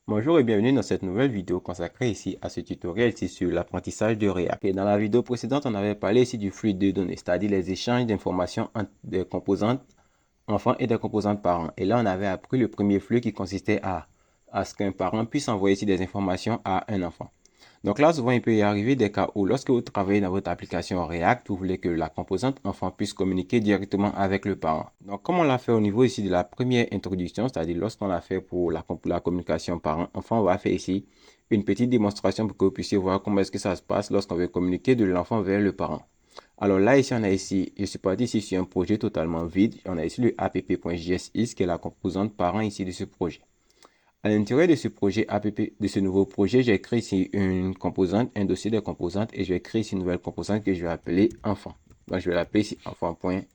Bonjour et bienvenue dans cette nouvelle vidéo consacrée ici à ce tutoriel ici sur l'apprentissage de React. Et dans la vidéo précédente, on avait parlé ici du flux de données, c'est-à-dire les échanges d'informations entre des composantes enfants et des composantes parents. Et là, on avait appris le premier flux qui consistait à ce qu'un parent puisse envoyer ici des informations à un enfant. Donc là, souvent, il peut y arriver des cas où lorsque vous travaillez dans votre application React, vous voulez que la composante enfant puisse communiquer directement avec le parent. Donc, comme on l'a fait au niveau ici de la première introduction, c'est-à-dire lorsqu'on l'a fait pour la communication parent-enfant, on va faire ici une petite démonstration pour que vous puissiez voir comment est-ce que ça se passe lorsqu'on veut communiquer de l'enfant vers le parent. Alors là, ici, je suis parti ici sur un projet totalement vide. On a ici le app.jsx qui est la composante parent ici de ce projet. À l'intérieur de ce projet app, de ce nouveau projet, j'ai créé ici une composante, un dossier de composantes et je vais créer ici une nouvelle composante que je vais appeler enfant. Donc, je vais l'appeler ici enfant.jsx.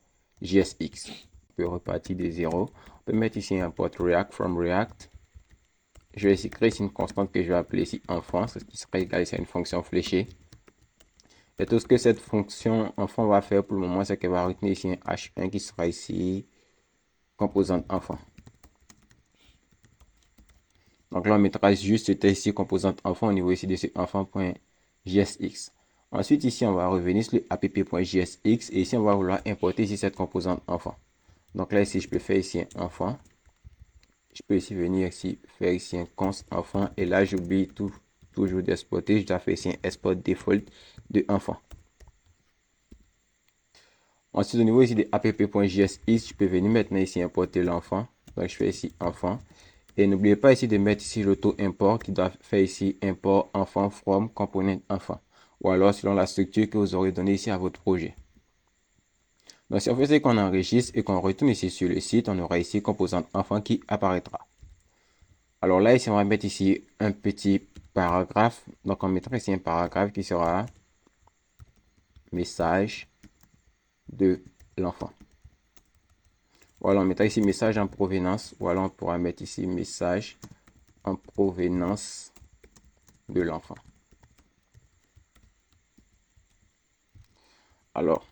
On peut repartir de 0. On peut mettre ici un port React from React. Je vais ici créer ici une constante que je vais appeler ici enfant, ce qui serait égal à une fonction fléchée. Et tout ce que cette fonction enfant va faire pour le moment, c'est qu'elle va retenir ici un h1 qui sera ici composante enfant. Donc là, on mettra juste ici composante enfant au niveau ici de ce enfant.jsx. Ensuite, ici, on va revenir sur le app.jsx et ici, on va vouloir importer ici cette composante enfant. Donc là, ici, je peux faire ici un enfant. Je peux ici venir ici, faire ici un const enfant et là, j'oublie toujours d'exporter. Je dois faire ici un export default de enfant. Ensuite, au niveau ici de app.jsx, je peux venir maintenant ici importer l'enfant. Donc, je fais ici enfant. Et n'oubliez pas ici de mettre ici l'auto-import qui doit faire ici import enfant from component enfant. Ou alors selon la structure que vous aurez donnée ici à votre projet. Donc, si on fait ce qu'on enregistre et qu'on retourne ici sur le site, on aura ici composante enfant qui apparaîtra. Alors là, ici, on va mettre ici un petit paragraphe. Donc, on mettra ici un paragraphe qui sera message de l'enfant. Voilà, on mettra ici message en provenance. Ou alors on pourra mettre ici message en provenance de l'enfant. Alors,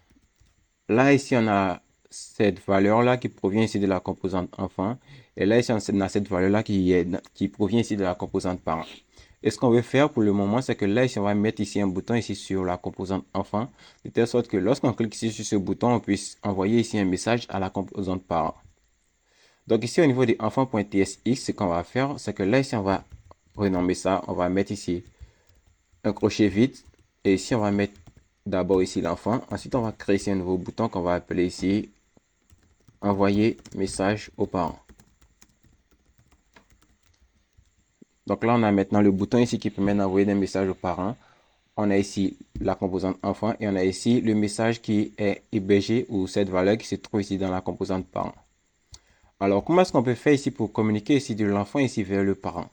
là, ici, on a cette valeur-là qui provient ici de la composante enfant. Et là, ici, on a cette valeur-là qui provient ici de la composante parent. Et ce qu'on veut faire pour le moment, c'est que là, ici, on va mettre ici un bouton ici sur la composante enfant. De telle sorte que lorsqu'on clique ici sur ce bouton, on puisse envoyer ici un message à la composante parent. Donc ici, au niveau de enfant.tsx, ce qu'on va faire, c'est que là, ici, on va renommer ça. On va mettre ici un crochet vide. Et ici, on va mettre d'abord ici l'enfant. Ensuite, on va créer ici un nouveau bouton qu'on va appeler ici envoyer message aux parents. Donc là, on a maintenant le bouton ici qui permet d'envoyer des messages aux parents. On a ici la composante enfant et on a ici le message qui est hébergé ou cette valeur qui se trouve ici dans la composante parent. Alors, comment est-ce qu'on peut faire ici pour communiquer ici de l'enfant ici vers le parent?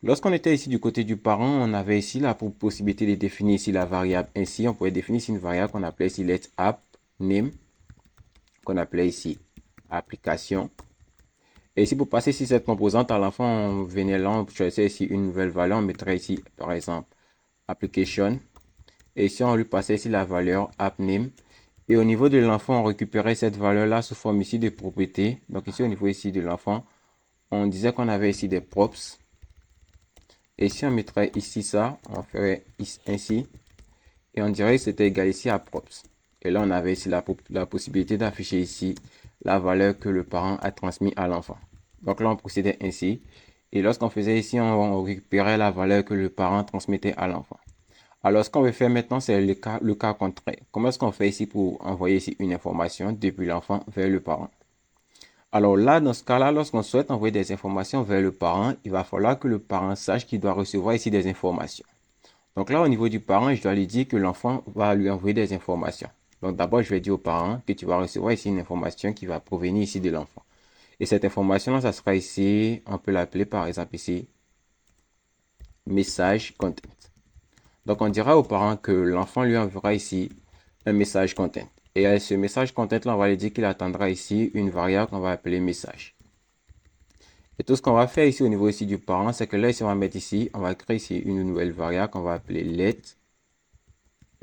Lorsqu'on était ici du côté du parent, on avait ici la possibilité de définir ici la variable. Ainsi, on pouvait définir ici une variable qu'on appelait ici let app name, qu'on appelait ici application. Et ici, pour passer ici cette composante à l'enfant, on venait là, on choisissait ici une nouvelle valeur, on mettrait ici, par exemple, application. Et ici, on lui passait ici la valeur app name. Et au niveau de l'enfant, on récupérait cette valeur-là sous forme ici de propriété. Donc ici, au niveau ici de l'enfant, on disait qu'on avait ici des props. Et si on mettrait ici ça, on ferait ainsi. Et on dirait que c'était égal ici à props. Et là, on avait ici la possibilité d'afficher ici la valeur que le parent a transmise à l'enfant. Donc là, on procédait ainsi. Et lorsqu'on faisait ici, on récupérait la valeur que le parent transmettait à l'enfant. Alors, ce qu'on veut faire maintenant, c'est le cas contraire. Comment est-ce qu'on fait ici pour envoyer ici une information depuis l'enfant vers le parent? Alors là, dans ce cas-là, lorsqu'on souhaite envoyer des informations vers le parent, il va falloir que le parent sache qu'il doit recevoir ici des informations. Donc là, au niveau du parent, je dois lui dire que l'enfant va lui envoyer des informations. Donc d'abord, je vais dire au parent que tu vas recevoir ici une information qui va provenir ici de l'enfant. Et cette information-là, ça sera ici, on peut l'appeler par exemple ici, message content. Donc on dira au parent que l'enfant lui enverra ici un message content. Et à ce message content-là, on va lui dire qu'il attendra ici une variable qu'on va appeler message. Et tout ce qu'on va faire ici au niveau ici du parent, c'est que là, ici, on va mettre ici, on va créer ici une nouvelle variable qu'on va appeler let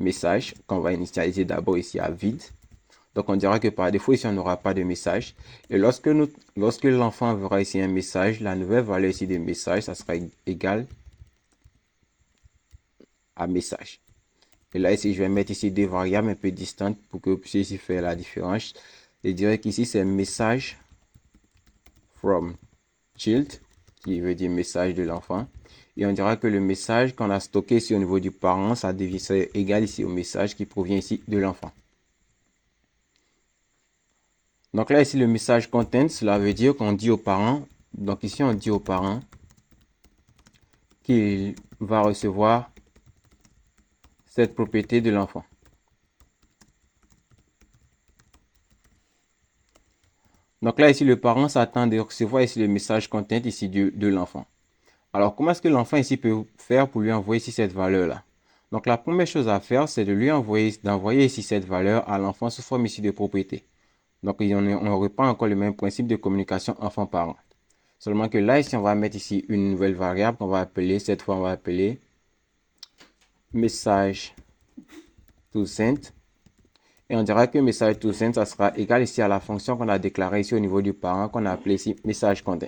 message, qu'on va initialiser d'abord ici à vide. Donc, on dira que par défaut, ici, on n'aura pas de message. Et lorsque l'enfant verra ici un message, la nouvelle valeur ici de message, ça sera égal à message. Et là, ici, je vais mettre ici deux variables un peu distantes pour que vous puissiez ici faire la différence. Je dirais qu'ici, c'est message from child, qui veut dire message de l'enfant. Et on dira que le message qu'on a stocké ici au niveau du parent, ça devient égal ici au message qui provient ici de l'enfant. Donc là, ici, le message content, cela veut dire qu'on dit aux parents, donc ici, on dit aux parents qu'il va recevoir cette propriété de l'enfant. Donc là, ici, le parent s'attend de recevoir ici le message content ici de l'enfant. Alors, comment est-ce que l'enfant ici peut faire pour lui envoyer ici cette valeur-là? Donc, la première chose à faire, c'est de lui d'envoyer ici cette valeur à l'enfant sous forme ici de propriété. Donc, on reprend encore le même principe de communication enfant-parent. Seulement que là, ici, on va mettre ici une nouvelle variable qu'on va appeler, cette fois, on va appeler message to send. Et on dira que message to send, ça sera égal ici à la fonction qu'on a déclarée ici au niveau du parent, qu'on a appelé ici message content.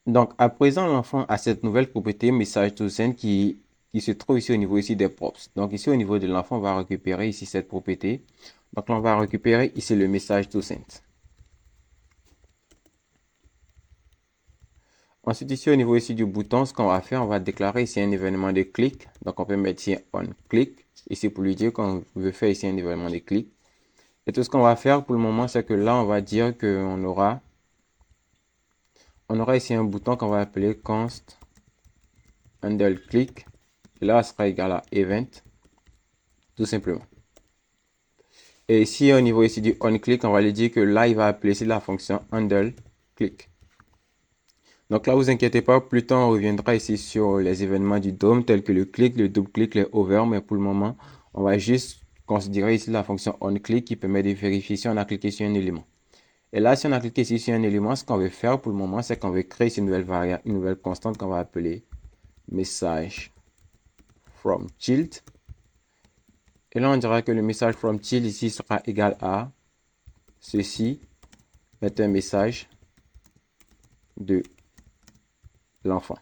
Donc, à présent, l'enfant a cette nouvelle propriété message to send qui se trouve ici au niveau ici des props. Donc, ici au niveau de l'enfant, on va récupérer ici cette propriété. Donc, là, on va récupérer ici le message to send. Ensuite, ici au niveau ici du bouton, ce qu'on va faire, on va déclarer ici un événement de clic. Donc, on peut mettre ici on click, ici pour lui dire qu'on veut faire ici un événement de clic. Et tout ce qu'on va faire pour le moment, c'est que là, on va dire qu'on aura ici un bouton qu'on va appeler const handle click. Et là, ça sera égal à event, tout simplement. Et ici, au niveau ici du onClick, on va lui dire que là, il va appeler ici la fonction handle click. Donc là, vous inquiétez pas, plus tard, on reviendra ici sur les événements du DOM, tels que le click, le double click, les over, mais pour le moment, on va juste considérer ici la fonction onClick qui permet de vérifier si on a cliqué sur un élément. Et là, si on a cliqué ici sur un élément, ce qu'on veut faire pour le moment, c'est qu'on veut créer ici une nouvelle variable, une nouvelle constante qu'on va appeler message from child. Et là, on dira que le message from child ici sera égal à ceci, est un message de l'enfant.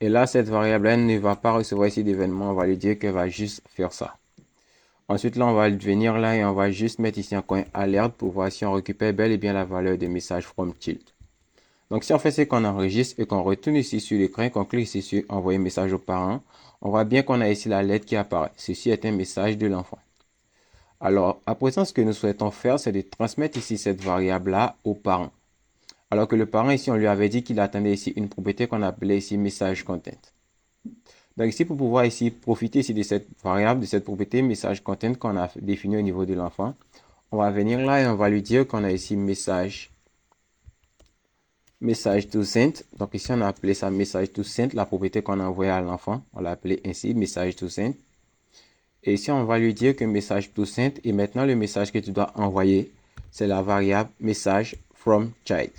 Et là, cette variable elle ne va pas recevoir ici d'événement. On va lui dire qu'elle va juste faire ça. Ensuite, là, on va venir là et on va juste mettre ici un coin alerte pour voir si on récupère bel et bien la valeur de message from child. Donc, si on fait ce qu'on enregistre et qu'on retourne ici sur l'écran, qu'on clique ici sur envoyer message aux parents, on voit bien qu'on a ici la lettre qui apparaît. Ceci est un message de l'enfant. Alors, à présent, ce que nous souhaitons faire, c'est de transmettre ici cette variable-là aux parents. Alors que le parent ici, on lui avait dit qu'il attendait ici une propriété qu'on appelait ici message content. Donc ici, pour pouvoir ici profiter ici de cette variable, de cette propriété message content qu'on a définie au niveau de l'enfant, on va venir là et on va lui dire qu'on a ici message to send. Donc ici, on a appelé ça message to send, la propriété qu'on a envoyée à l'enfant. On l'a appelé ainsi message to send. Et ici, on va lui dire que message to send et maintenant le message que tu dois envoyer, c'est la variable message from child.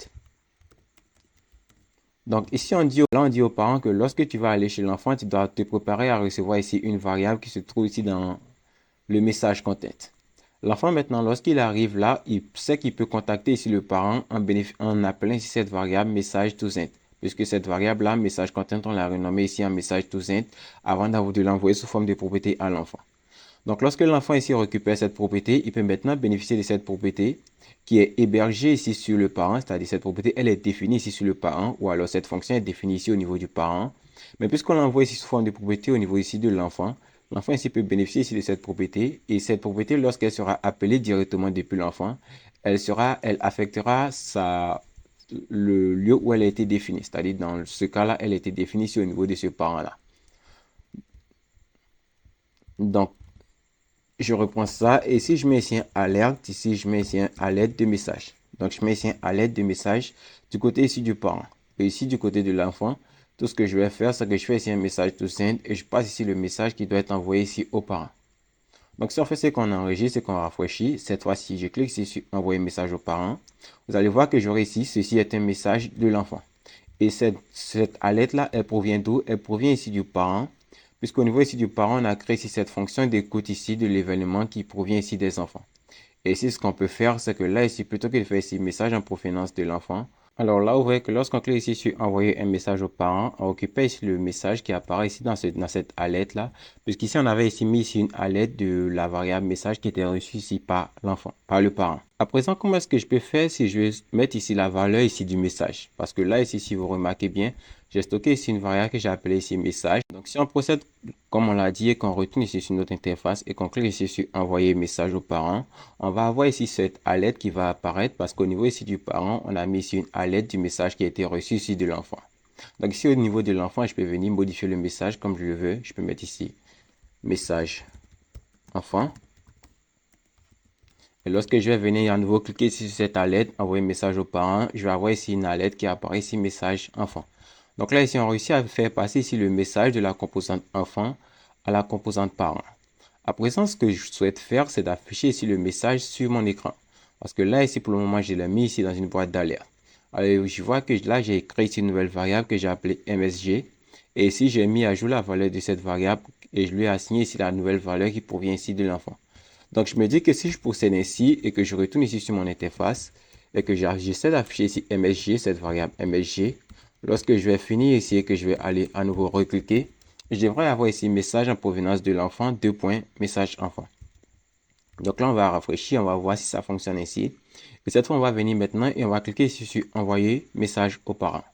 Donc ici, on dit aux parents que lorsque tu vas aller chez l'enfant, tu dois te préparer à recevoir ici une variable qui se trouve ici dans le message content. L'enfant maintenant, lorsqu'il arrive là, il sait qu'il peut contacter ici le parent en appelant ici cette variable message to send. Puisque cette variable-là, message content, on l'a renommée ici en message to send avant de l'envoyer sous forme de propriété à l'enfant. Donc lorsque l'enfant ici récupère cette propriété, il peut maintenant bénéficier de cette propriété qui est hébergée ici sur le parent, c'est-à-dire cette propriété, elle est définie ici sur le parent, ou alors cette fonction est définie ici au niveau du parent. Mais puisqu'on l'envoie ici sous forme de propriété au niveau ici de l'enfant, l'enfant ici peut bénéficier ici de cette propriété, et cette propriété, lorsqu'elle sera appelée directement depuis l'enfant, elle affectera le lieu où elle a été définie, c'est-à-dire dans ce cas-là, elle a été définie ici au niveau de ce parent-là. Donc, je reprends ça et si je mets ici un alerte, ici je mets ici un alerte de message. Donc je mets ici un alerte de message du côté ici du parent. Et ici du côté de l'enfant, tout ce que je vais faire, c'est que je fais ici un message to send et je passe ici le message qui doit être envoyé ici au parent. Donc si on fait ce qu'on enregistre et qu'on rafraîchit, cette fois-ci je clique ici sur envoyer message au parent. Vous allez voir que j'aurai ici, ceci est un message de l'enfant. Et cette alerte-là, elle provient d'où? Elle provient ici du parent. Puisqu'au niveau ici du parent, on a créé ici cette fonction d'écoute ici de l'événement qui provient ici des enfants. Et ici, ce qu'on peut faire, c'est que là, ici, plutôt que de faire ici message en provenance de l'enfant, alors là, vous voyez que lorsqu'on clique ici sur envoyer un message aux parents, on récupère ici le message qui apparaît ici dans cette alerte-là. Puisqu'ici, on avait ici mis ici une alerte de la variable message qui était reçue ici par l'enfant, par le parent. À présent, comment est-ce que je peux faire si je vais mettre ici la valeur ici du message? Parce que là, ici, si vous remarquez bien, j'ai stocké ici une variable que j'ai appelée ici message. Donc, si on procède comme on l'a dit et qu'on retourne ici sur notre interface et qu'on clique ici sur envoyer message aux parents, on va avoir ici cette alerte qui va apparaître parce qu'au niveau ici du parent, on a mis ici une alerte du message qui a été reçu ici de l'enfant. Donc ici au niveau de l'enfant, je peux venir modifier le message comme je le veux. Je peux mettre ici message enfant. Et lorsque je vais venir à nouveau cliquer ici sur cette alerte, envoyer message aux parents, je vais avoir ici une alerte qui apparaît ici message enfant. Donc là ici, on réussit à faire passer ici le message de la composante enfant à la composante parent. À présent, ce que je souhaite faire, c'est d'afficher ici le message sur mon écran. Parce que là, ici, pour le moment, je l'ai mis ici dans une boîte d'alerte. Alors, je vois que là, j'ai créé ici une nouvelle variable que j'ai appelée MSG. Et ici, j'ai mis à jour la valeur de cette variable et je lui ai assigné ici la nouvelle valeur qui provient ici de l'enfant. Donc, je me dis que si je procède ainsi et que je retourne ici sur mon interface et que j'essaie d'afficher ici MSG, cette variable MSG, lorsque je vais finir ici et que je vais aller à nouveau recliquer, je devrais avoir ici message en provenance de l'enfant, message enfant. Donc là, on va rafraîchir, on va voir si ça fonctionne ici. Et cette fois, on va venir maintenant et on va cliquer ici sur envoyer message aux parents.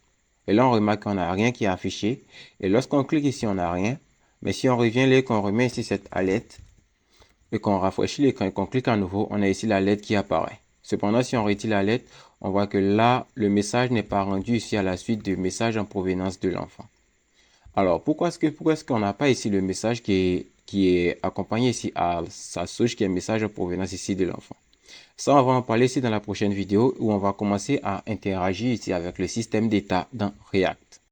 Et là, on remarque qu'on n'a rien qui est affiché. Et lorsqu'on clique ici, on n'a rien. Mais si on revient là, qu'on remet ici cette alerte et qu'on rafraîchit l'écran et qu'on clique à nouveau, on a ici la lettre qui apparaît. Cependant, si on retire la lettre, on voit que là, le message n'est pas rendu ici à la suite de message en provenance de l'enfant. Alors, pourquoi est-ce qu'on n'a pas ici le message qui est accompagné ici à sa souche, qui est un message en provenance ici de l'enfant? Ça, on va en parler ici dans la prochaine vidéo où on va commencer à interagir ici avec le système d'état dans React.